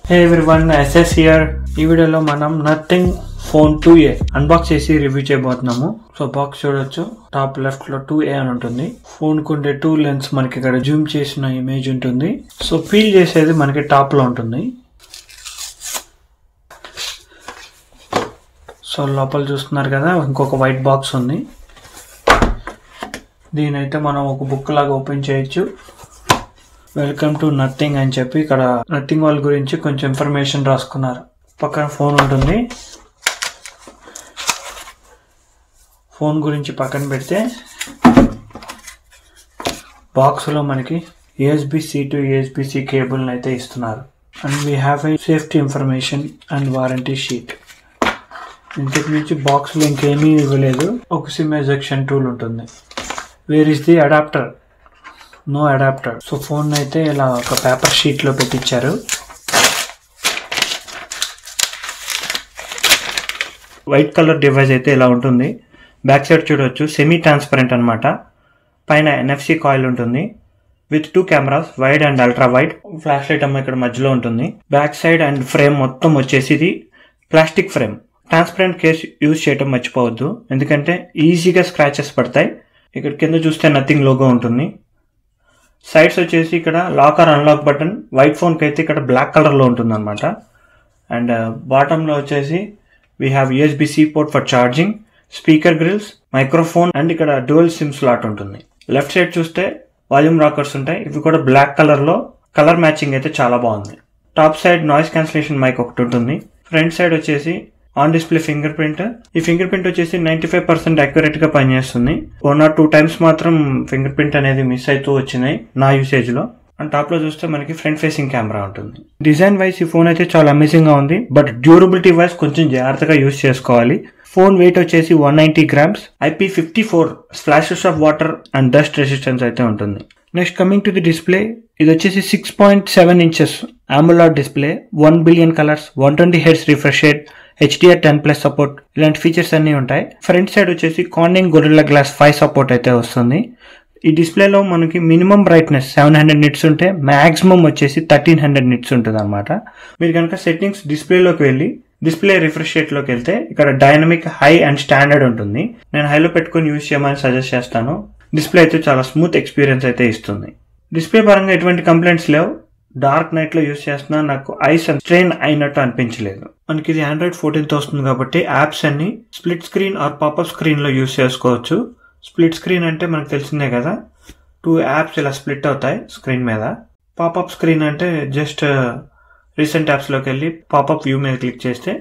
Hey everyone, SS here. ఈ వీడియోలో మనం నథింగ్ ఫోన్ 2A అన్బాక్స్ చేసి రివ్యూ చేయబోతున్నాము. సో బాక్స్ చూడొచ్చు, టాప్ లెఫ్ట్ లో 2A అని ఉంటుంది. ఫోన్ కుండే 2 లెన్స్ మనకి ఇక్కడ జూమ్ చేసిన ఇమేజ్ ఉంటుంది. సో పీల్ చేసేది మనకి టాప్ లో ఉంటుంది. సో లోపల చూస్తున్నారు కదా, ఇంకొక వైట్ బాక్స్ ఉంది. దీనైతే మనం ఒక బుక్ లాగా ఓపెన్ చేయొచ్చు. వెల్కమ్ టు నథింగ్ అని చెప్పి ఇక్కడ నథింగ్ వాళ్ళ గురించి కొంచెం ఇన్ఫర్మేషన్ రాసుకున్నారు. పక్కన ఫోన్ ఉంటుంది. ఫోన్ గురించి పక్కన పెడితే బాక్స్లో మనకి USB-C to USB-C కేబుల్ అయితే ఇస్తున్నారు. And we have a safety information and warranty sheet. ఇంతకు నుంచి బాక్స్లో ఇంకేమీ ఇవ్వలేదు. ఒక సిమ్ ఎజెక్షన్ టూల్ ఉంటుంది. Where is the adapter? No adapter. So phone అయితే ఇలా ఒక పేపర్ షీట్ లో పెట్టించారు. వైట్ కలర్ డివైస్ అయితే ఇలా ఉంటుంది. బ్యాక్ సైడ్ చూడొచ్చు, సెమీ ట్రాన్స్పరెంట్ అనమాట. పైన NFC కాయిల్ ఉంటుంది with 2 cameras, wide and ultra wide. Flash light అమ్మ ఇక్కడ మధ్యలో ఉంటుంది. బ్యాక్ సైడ్ అండ్ ఫ్రేమ్ మొత్తం వచ్చేసి ఇది plastic frame. Transparent case use చేయడం మర్చిపోవద్దు, ఎందుకంటే ఈజీగా స్క్రాచెస్ పడతాయి. ఇక్కడ కింద చూస్తే నథింగ్ లోగో ఉంటుంది. సైడ్స్ వచ్చేసి ఇక్కడ lock or unlock button. White phone కి అయితే ఇక్కడ బ్లాక్ కలర్ లో ఉంటుంది అనమాట. అండ్ బాటమ్ లో వచ్చేసి we have USB-C port for charging, speaker grills, microphone and ఇక్కడ డ్యూయల్ సిమ్ స్లాట్ ఉంటుంది. లెఫ్ట్ సైడ్ చూస్తే వాల్యూమ్ రాకర్స్ ఉంటాయి. ఇవి కూడా బ్లాక్ కలర్ లో, కలర్ మ్యాచింగ్ అయితే చాలా బాగుంది. Top side noise cancellation mic ఒకటి ఉంటుంది. ఫ్రంట్ సైడ్ వచ్చేసి ఆన్ డిస్ప్లే ఫింగర్ ప్రింట్. ఈ ఫింగర్ ప్రింట్ వచ్చేసి 95% అక్యురేట్ గా పనిచేస్తుంది. 1 or 2 times మాత్రం ఫింగర్ ప్రింట్ అనేది మిస్ అవుతూ వచ్చినాయి నా యూసేజ్ లో. అండ్ టాప్ లో చూస్తే మనకి ఫ్రంట్ ఫేసింగ్ కెమెరా ఉంటుంది. డిజైన్ వైజ్ ఈ ఫోన్ అయితే చాలా అమేజింగ్ గా ఉంది, బట్ డ్యూరబిలిటీ వైజ్ కొంచెం జాగ్రత్తగా యూజ్ చేసుకోవాలి. ఫోన్ వెయిట్ వచ్చేసి 190 grams, IP54 splashes of water and dust resistance అయితే ఉంటుంది. Next coming to the display, ఇది వచ్చేసి 6.7 inches AMOLED display, 1 billion colours, 120 Hz refresh rate, HDR10+ support, ఇలాంటి ఫీచర్స్ అన్ని ఉంటాయి. ఫ్రంట్ సైడ్ వచ్చేసి కార్నింగ్ గొరిల్లా గ్లాస్ 5 సపోర్ట్ అయితే వస్తుంది. ఈ డిస్ప్లేలో మనకి మినిమం బ్రైట్నెస్ 700 nits ఉంటే మాక్సిమం వచ్చేసి 1300 nits ఉంటుంది అనమాట. మీరు కనుక సెట్టింగ్స్ డిస్ప్లేలోకి వెళ్ళి డిస్ప్లే రిఫ్రెష్ రేట్ లోకి వెళ్తే ఇక్కడ డైనమిక్, హై అండ్ స్టాండర్డ్ ఉంటుంది. నేను హైలో పెట్టుకుని యూజ్ చేయమని సజెస్ట్ చేస్తాను. డిస్ప్లే అయితే చాలా స్మూత్ ఎక్స్పీరియన్స్ అయితే ఇస్తుంది. డిస్ప్లే పరంగా ఎటువంటి కంప్లైంట్స్ లేవు. డార్క్ నైట్ లో యూజ్ చేస్తున్నా నాకు ఐస్ స్ట్రెయిన్ అయినట్టు అనిపించలేదు. మనకి ఇది Android 14 తో వస్తుంది కాబట్టి యాప్స్ అన్ని split screen or popup screen లో యూజ్ చేసుకోవచ్చు. స్ప్లిట్ స్క్రీన్ అంటే మనకు తెలిసిందే కదా, 2 యాప్స్ ఇలా స్ప్లిట్ అవుతాయి స్క్రీన్ మీద. పాపప్ స్క్రీన్ అంటే జస్ట్ రీసెంట్ యాప్స్ లోకి వెళ్ళి పాపప్ వ్యూ మీద క్లిక్ చేస్తే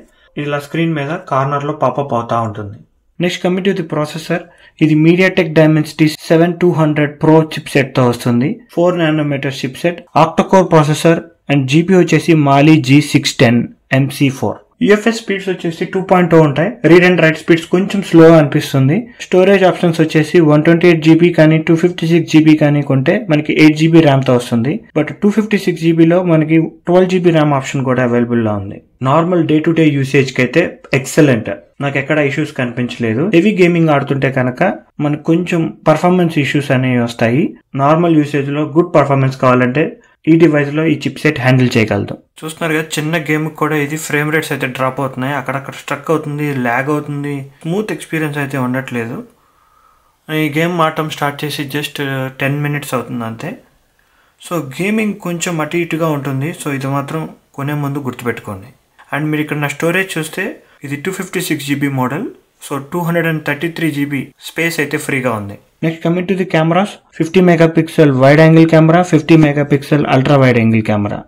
ఇలా స్క్రీన్ మీద కార్నర్ లో పాపప్ అవుతా ఉంటుంది. Next coming to the processor, ఇది MediaTek Dimensity 7200 Pro చిప్సెట్ తో వస్తుంది. 4 nanometer chipset, octa-core processor and GPU వచ్చేసి Mali G610 MC4. UFS speeds వచ్చేసి 2.0 ఉంటాయి. రీడ్ అండ్ రైట్ స్పీడ్స్ కొంచెం స్లో అనిపిస్తుంది. స్టోరేజ్ ఆప్షన్స్ వచ్చేసి 128 GB కానీ 256 GB కానీ కొంటే మనకి 8 GB ర్యామ్ తో వస్తుంది. బట్ 256 GB లో మనకి 12 GB ర్యామ్ ఆప్షన్ కూడా అవైలబుల్ లో ఉంది. Normal day to day usage కి అయితే ఎక్సలెంట్, నాకు ఎక్కడ ఇష్యూస్ కనిపించలేదు. హెవీ గేమింగ్ ఆడుతుంటే కనుక మనకు కొంచెం పర్ఫార్మెన్స్ ఇష్యూస్ అనేవి వస్తాయి. నార్మల్ యూసేజ్ లో గుడ్ పర్ఫార్మెన్స్ కావాలంటే ఈ డివైస్ లో ఈ చిప్ సెట్ హ్యాండిల్ చేయగలదు. చూస్తున్నారు కదా, చిన్న గేమ్ కూడా ఇది ఫ్రేమ్ రేట్స్ అయితే డ్రాప్ అవుతున్నాయి, అక్కడక్కడ స్ట్రక్ అవుతుంది, ల్యాగ్ అవుతుంది, స్మూత్ ఎక్స్పీరియన్స్ అయితే ఉండట్లేదు. ఈ గేమ్ ఆడటం స్టార్ట్ చేసి జస్ట్ 10 minutes అవుతుంది అంతే. సో గేమింగ్ కొంచెం అటు ఇటుగా ఉంటుంది. సో ఇది మాత్రం కొనే ముందు గుర్తుపెట్టుకోండి. అండ్ మీరు ఇక్కడ నా స్టోరేజ్ చూస్తే ఇది 256 GB model. So 233 GB space అయితే ఫ్రీగా ఉంది. Next coming to the cameras, 50 megapixel wide angle camera, 50 megapixel ultra wide angle camera.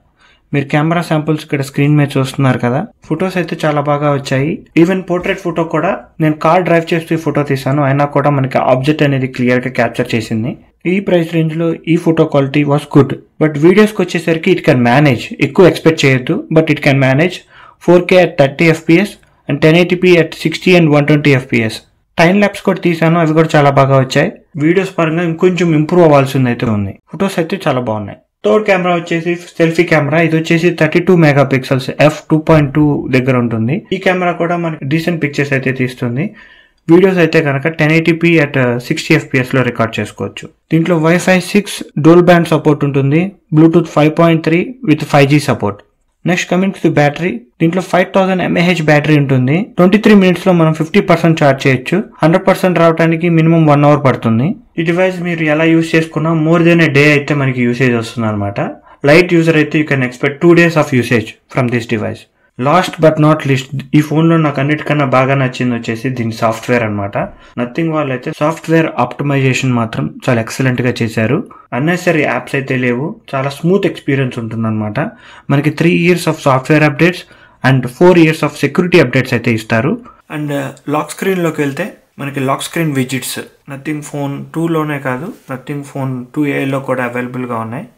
మీరు కెమెరా శాంపుల్స్ ఇక్కడ స్క్రీన్ మీద చూస్తున్నారు కదా, ఫొటోస్ అయితే చాలా బాగా వచ్చాయి. ఈవెన్ పోర్ట్రేట్ ఫోటో కూడా నేను కార్ డ్రైవ్ చేస్తూ ఫోటో తీసాను, అయినా కూడా మనకి ఆబ్జెక్ట్ అనేది క్లియర్ గా క్యాప్చర్ చేసింది. ఈ ప్రైస్ రేంజ్ లో ఈ photo quality was good. But videos కి వచ్చేసరికి ఇట్ కెన్ మేనేజ్, ఎక్కువ ఎక్స్పెక్ట్ చేయొద్దు, but it can manage 4K at 30 FPS and 1080p at 60 and 120 FPS. Time lapse కూడా తీసాను, అవి కూడా చాలా బాగా వచ్చాయి. వీడియోస్ పరంగా ఇంకొంచెం ఇంప్రూవ్ అవ్వాల్సింది అయితే ఉంది. ఫొటోస్ అయితే చాలా బాగున్నాయి. థర్డ్ కెమెరా వచ్చేసి సెల్ఫీ కెమెరా. ఇది వచ్చేసి 32 megapixels f2.2 దగ్గర ఉంటుంది. ఈ కెమెరా కూడా మనకి డీసెంట్ పిక్చర్స్ అయితే తీస్తుంది. వీడియోస్ అయితే కనుక 1080p at 60 FPS లో రికార్డ్ చేసుకోవచ్చు. దీంట్లో Wi-Fi 6 డోల్ బ్యాండ్ సపోర్ట్ ఉంటుంది, Bluetooth 5.3 with 5G support. Next coming to the battery, దీంట్లో 5000 mAh బ్యాటరీ ఉంటుంది. 23 minutes లో మనం 50% ఛార్జ్ చేయొచ్చు. 100% రావడానికి మినిమం 1 hour పడుతుంది. ఈ డివైస్ మీరు ఎలా యూజ్ చేసుకున్నా మోర్ దెన్ ఏ డే అయితే మనకి యూసేజ్ వస్తుంది అనమాట. లైట్ యూజర్ అయితే you can expect 2 days of usage from this device. Last but not least, ఈ ఫోన్లో నాకు అన్నిటికన్నా బాగా నచ్చింది వచ్చేసి దీని సాఫ్ట్వేర్ అనమాట. నథింగ్ వాళ్ళు అయితే సాఫ్ట్వేర్ ఆప్టిమైజేషన్ మాత్రం చాలా ఎక్సలెంట్ గా చేశారు. అన్నెసరీ యాప్స్ అయితే లేవు, చాలా స్మూత్ ఎక్స్పీరియన్స్ ఉంటుందన్నమాట. మనకి 3 years of software updates and 4 years of security updates అయితే ఇస్తారు. అండ్ లాక్ స్క్రీన్ లోకి వెళ్తే మనకి lock screen widgets nothing phone 2లోనే కాదు, నథింగ్ ఫోన్ 2A కూడా అవైలబుల్ గా ఉన్నాయి.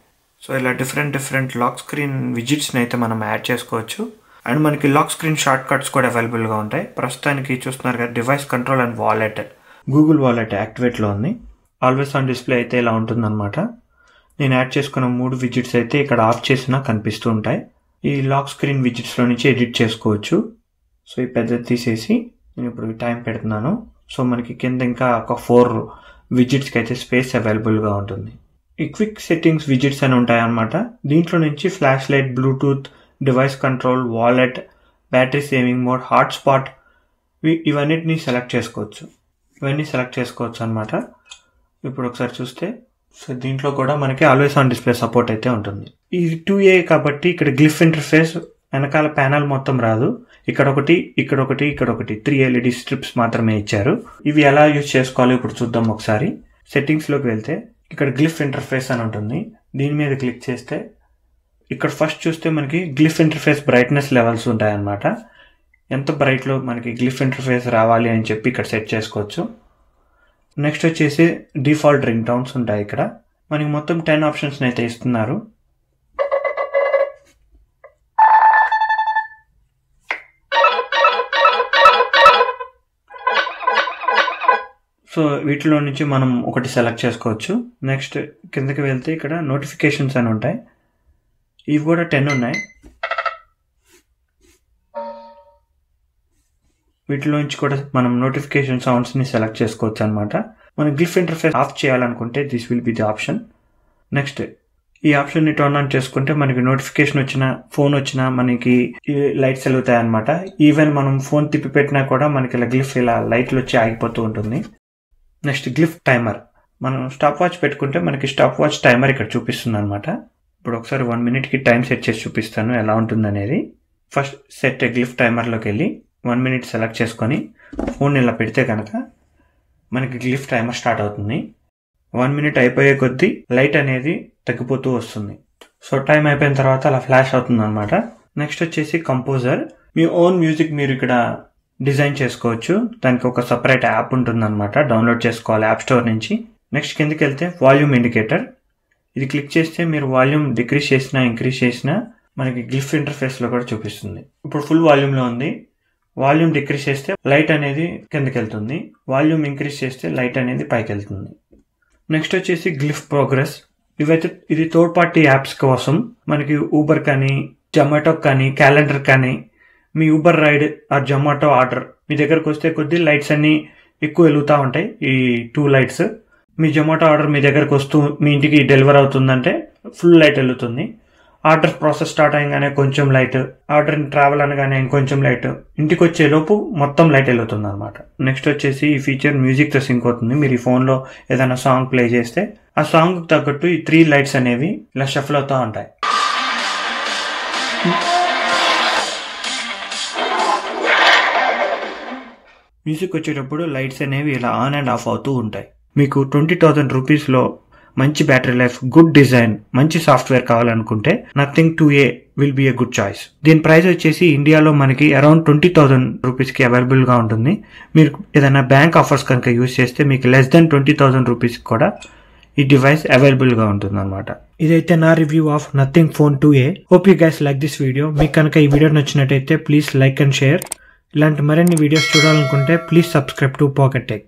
సో ఇలా డిఫరెంట్ లాక్ స్క్రీన్ విజిట్స్ ని అయితే మనం యాడ్ చేసుకోవచ్చు. అండ్ మనకి లాక్ స్క్రీన్ షార్ట్ కట్స్ కూడా అవైలబుల్గా ఉంటాయి. ప్రస్తుతానికి చూస్తున్నారు కదా, device control and wallet, Google wallet యాక్టివేట్లో ఉంది. ఆల్వేస్ ఆన్ డిస్ప్లే అయితే ఇలా ఉంటుందన్నమాట. నేను యాడ్ చేసుకున్న 3 విజిట్స్ అయితే ఇక్కడ ఆఫ్ చేసినా కనిపిస్తూ ఉంటాయి. ఈ లాక్ స్క్రీన్ విజిట్స్లో నుంచి ఎడిట్ చేసుకోవచ్చు. సో ఈ పెద్దది తీసేసి నేను ఇప్పుడు టైం పెడుతున్నాను. సో మనకి కింద ఇంకా ఒక 4 విజిట్స్కి అయితే స్పేస్ అవైలబుల్గా ఉంటుంది. ఈ క్విక్ సెట్టింగ్స్ విజిట్స్ అని ఉంటాయి అన్నమాట. దీంట్లో నుంచి flash light, Bluetooth, device control, wallet, battery saving mode, hotspot, ఇవన్నిటిని సెలెక్ట్ చేసుకోవచ్చు. ఇవన్నీ సెలెక్ట్ చేసుకోవచ్చు అనమాట. ఇప్పుడు ఒకసారి చూస్తే సో దీంట్లో కూడా మనకి ఆల్వేస్ ఆన్ డిస్ప్లే సపోర్ట్ అయితే ఉంటుంది. ఇది 2A కాబట్టి ఇక్కడ గ్లిఫ్ ఇంటర్ఫేస్ వెనకాల ప్యానల్ మొత్తం రాదు. ఇక్కడ ఒకటి, ఇక్కడ ఒకటి, ఇక్కడ ఒకటి 3 LED స్ట్రిప్స్ మాత్రమే ఇచ్చారు. ఇవి ఎలా యూజ్ చేసుకోవాలో ఇప్పుడు చూద్దాం ఒకసారి. సెట్టింగ్స్లోకి వెళ్తే ఇక్కడ గ్లిఫ్ ఇంటర్ఫేస్ అని ఉంటుంది. దీని మీద క్లిక్ చేస్తే ఇక్కడ ఫస్ట్ చూస్తే మనకి గ్లిఫ్ ఇంటర్ఫేస్ బ్రైట్నెస్ లెవెల్స్ ఉంటాయన్నమాట. ఎంత బ్రైట్లో మనకి గ్లిఫ్ ఇంటర్ఫేస్ రావాలి అని చెప్పి ఇక్కడ సెట్ చేసుకోవచ్చు. నెక్స్ట్ వచ్చేసి డిఫాల్ట్ రింగ్ టోన్స్ ఉంటాయి. ఇక్కడ మనకి మొత్తం 10 ఆప్షన్స్ అయితే ఇస్తున్నారు. సో వీటిలో నుంచి మనం ఒకటి సెలెక్ట్ చేసుకోవచ్చు. నెక్స్ట్ కిందకి వెళ్తే ఇక్కడ నోటిఫికేషన్స్ అని ఉంటాయి. ఇవి కూడా 10 ఉన్నాయి. వీటిలోంచి కూడా మనం నోటిఫికేషన్ సౌండ్స్ ని సెలెక్ట్ చేసుకోవచ్చు అనమాట. మనం గ్లిఫ్ ఇంటర్ఫేస్ ఆఫ్ చేయాలనుకుంటే this will be the option. Next ఈ ఆప్షన్ ని టర్న్ ఆన్ చేసుకుంటే మనకి నోటిఫికేషన్ వచ్చినా, ఫోన్ వచ్చినా మనకి లైట్స్ వెలుగుతాయి అనమాట. ఈవెన్ మనం ఫోన్ తిప్పి పెట్టినా కూడా మనకి ఇలా గ్లిఫ్ ఇలా లైట్లు వచ్చి ఆగిపోతూ ఉంటుంది. నెక్స్ట్ గ్లిఫ్ టైమర్, మనం స్టాప్ వాచ్ పెట్టుకుంటే మనకి స్టాప్ వాచ్ టైమర్ ఇక్కడ చూపిస్తుంది అనమాట. ఇప్పుడు ఒకసారి 1 minute టైం సెట్ చేసి చూపిస్తాను ఎలా ఉంటుంది అనేది. ఫస్ట్ సెట్ గ్లిఫ్ టైమర్లోకి వెళ్ళి 1 minute సెలెక్ట్ చేసుకొని ఫోన్ ఇలా పెడితే కనుక మనకి గ్లిఫ్ టైమర్ స్టార్ట్ అవుతుంది. 1 minute అయిపోయే కొద్దీ లైట్ అనేది తగ్గిపోతూ వస్తుంది. సో టైం అయిపోయిన తర్వాత అలా ఫ్లాష్ అవుతుంది అనమాట. నెక్స్ట్ వచ్చేసి కంపోజర్, మీ ఓన్ మ్యూజిక్ మీరు ఇక్కడ డిజైన్ చేసుకోవచ్చు. దానికి ఒక సపరేట్ యాప్ ఉంటుంది అనమాట, డౌన్లోడ్ చేసుకోవాలి యాప్ స్టోర్ నుంచి. నెక్స్ట్ కిందకి వెళ్తే వాల్యూమ్ ఇండికేటర్, ఇది క్లిక్ చేస్తే మీరు వాల్యూమ్ డిక్రీజ్ చేసినా ఇంక్రీజ్ చేసినా మనకి గ్లిఫ్ ఇంటర్ఫేస్ లో కూడా చూపిస్తుంది. ఇప్పుడు ఫుల్ వాల్యూమ్ లో ఉంది. వాల్యూమ్ డిక్రీజ్ చేస్తే లైట్ అనేది కిందకి వెళ్తుంది, వాల్యూమ్ ఇంక్రీజ్ చేస్తే లైట్ అనేది పైకి వెళ్తుంది. నెక్స్ట్ వచ్చేసి గ్లిఫ్ ప్రోగ్రెస్, ఇది థర్డ్ పార్టీ యాప్స్ కోసం మనకి ఊబర్ కానీ, జొమాటో కానీ, క్యాలెండర్ కానీ, మీ Uber ride or Zomato order మీ దగ్గరకు వస్తే కొద్ది లైట్స్ అన్ని ఎక్కువ వెలుగుతూ ఉంటాయి. ఈ 2 lights మీ జొమాటో ఆర్డర్ మీ దగ్గరకు వస్తూ మీ ఇంటికి డెలివర్ అవుతుందంటే ఫుల్ లైట్ వెళ్తుంది. ఆర్డర్ ప్రాసెస్ స్టార్ట్ అయ్యగానే కొంచెం లైట్, ఆర్డర్ ట్రావెల్ అనగానే ఇంకొంచెం లైట్, ఇంటికి వచ్చే లోపు మొత్తం లైట్ వెళ్తుంది అనమాట. నెక్స్ట్ వచ్చేసి ఈ ఫీచర్ మ్యూజిక్ తో సింక్ అవుతుంది. మీరు ఈ ఫోన్ లో ఏదైనా సాంగ్ ప్లే చేస్తే ఆ సాంగ్ తగ్గట్టు ఈ 3 lights అనేవి ఇలా షఫల్ అవుతూ ఉంటాయి. మ్యూజిక్ వచ్చేటప్పుడు లైట్స్ అనేవి ఇలా ఆన్ అండ్ ఆఫ్ అవుతూ ఉంటాయి. మీకు 20,000 రూపీస్లో మంచి బ్యాటరీ లైఫ్, గుడ్ డిజైన్, మంచి సాఫ్ట్వేర్ కావాలనుకుంటే nothing 2A will be a good choice. దీని ప్రైస్ వచ్చేసి ఇండియాలో మనకి అరౌండ్ 20,000 రూపీస్కి అవైలబుల్గా ఉంటుంది. మీరు ఏదైనా బ్యాంక్ ఆఫర్స్ కనుక యూజ్ చేస్తే మీకు లెస్ దెన్ 20,000 రూపీస్ కూడా ఈ డివైస్ అవైలబుల్గా ఉంటుంది అనమాట. ఇదైతే నా review of nothing phone 2A. Hope you guys like this video. మీకు కనుక ఈ వీడియో నచ్చినట్టయితే ప్లీజ్ లైక్ అండ్ షేర్. ఇలాంటి మరిన్ని వీడియోస్ చూడాలనుకుంటే please subscribe to pocket tech.